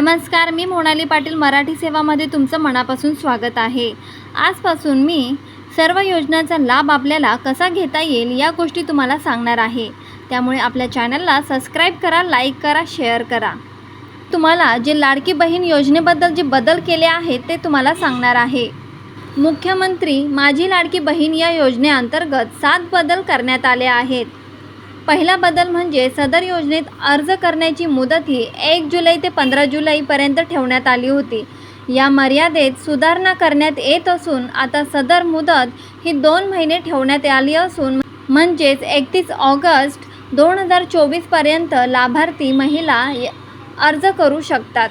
नमस्कार, मी मोनाली पाटील मराठी सेवामध्ये तुमचं मनापासून स्वागत आहे। आजपासून मी सर्व योजनांचा लाभ आपल्याला कसा घेता येईल या गोष्टी तुम्हाला सांगणार आहे। त्यामुळे आपल्या चॅनलला सबस्क्राइब करा, लाईक करा, शेअर करा। तुम्हाला जे लाडकी बहीण योजनेबद्दल जे बदल केले आहेत ते तुम्हाला सांगणार आहे। मुख्यमंत्री माझी लाडकी बहीण या योजनेअंतर्गत 7 बदल करण्यात आले आहेत। पहिला बदल म्हणजे सदर योजनेत अर्ज करण्याची मुदत ही 1 जुलै ते 15 जुलैपर्यंत ठेवण्यात आली होती। या मर्यादेत सुधारणा करण्यात येत असून आता सदर मुदत ही 2 महिने ठेवण्यात आली असून म्हणजेच 31 ऑगस्ट 2024 पर्यंत लाभार्थी महिला अर्ज करू शकतात।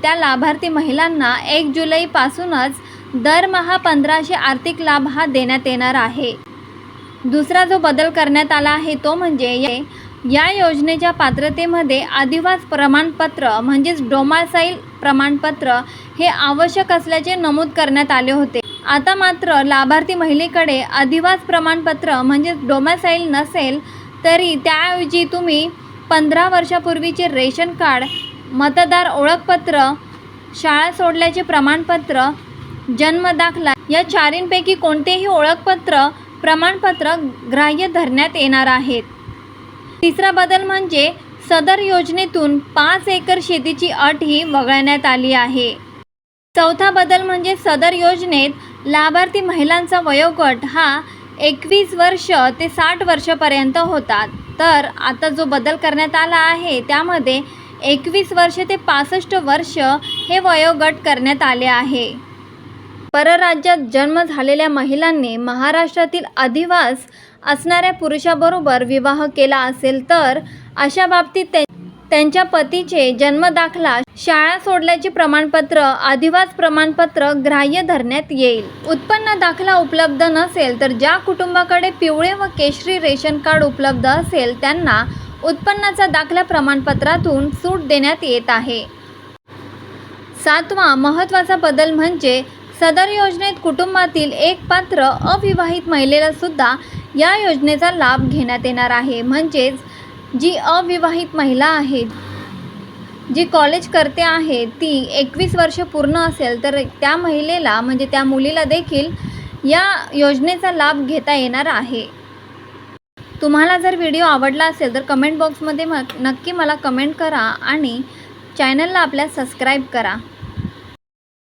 त्या लाभार्थी महिलांना 1 जुलैपासूनच दरमहा 1500 आर्थिक लाभ हा देण्यात येणार आहे। दुसरा जो बदल करण्यात आला आहे तो म्हणजे या योजनेच्या पात्रतेमध्ये आदिवासी प्रमाणपत्र म्हणजेच डोमासाईल प्रमाणपत्र हे आवश्यक असल्याचे नमूद करण्यात आले होते। आता मात्र लाभार्थी महिलेकडे आदिवासी प्रमाणपत्र म्हणजेच डोमासाईल नसेल तरी त्याऐवजी तुम्ही 15 वर्षापूर्वीचे रेशन कार्ड, मतदार ओळखपत्र, शाळा सोडल्याचे प्रमाणपत्र, जन्मदाखला या चारींपैकी कोणतेही ओळखपत्र प्रमाणपत्र ग्राह्य धरण्यात येणार आहेत। तिसरा बदल म्हणजे सदर योजनेतून 5 एकर शेतीची अट ही वगळण्यात आली आहे। चौथा बदल म्हणजे सदर योजनेत लाभार्थी महिलांचा वयोगट हा 21 वर्ष ते 60 वर्षापर्यंत होता, तर आता जो बदल करण्यात आला आहे त्यामध्ये 21 वर्ष ते 65 वर्ष हे वयोगट करण्यात आले आहे। परराज्यात जन्म झालेल्या महिलांनी महाराष्ट्रातील अधिवास असणाऱ्या पुरुषाबरोबर विवाह केला असेल तर अशा बाबतीत त्यांच्या पतीचे जन्मदाखला, शाळा सोडल्याचे प्रमाणपत्र, अधिवास प्रमाणपत्र ग्राह्य धरण्यात येईल। उत्पन्न दाखला उपलब्ध नसेल तर ज्या कुटुंबाकडे पिवळे व केशरी रेशन कार्ड उपलब्ध असेल त्यांना उत्पन्नाचा दाखला प्रमाणपत्रातून सूट देण्यात येत आहे। 7वा महत्त्वाचा बदल म्हणजे सदर योजनेत कुटुंबातील एक पात्र अविवाहित महिलेला सुद्धा या योजनेचा लाभ घेण्यात येणार आहे। म्हणजेच जी अविवाहित महिला आहे, जी कॉलेज करते आहे, ती 21 वर्ष पूर्ण असेल तर त्या महिलेला म्हणजे त्या मुलीला देखील या योजनेचा लाभ घेता येणार आहे। तुम्हाला जर व्हिडिओ आवडला असेल तर कमेंट बॉक्समध्ये नक्की मला कमेंट करा आणि चॅनलला आपल्या सबस्क्राईब करा।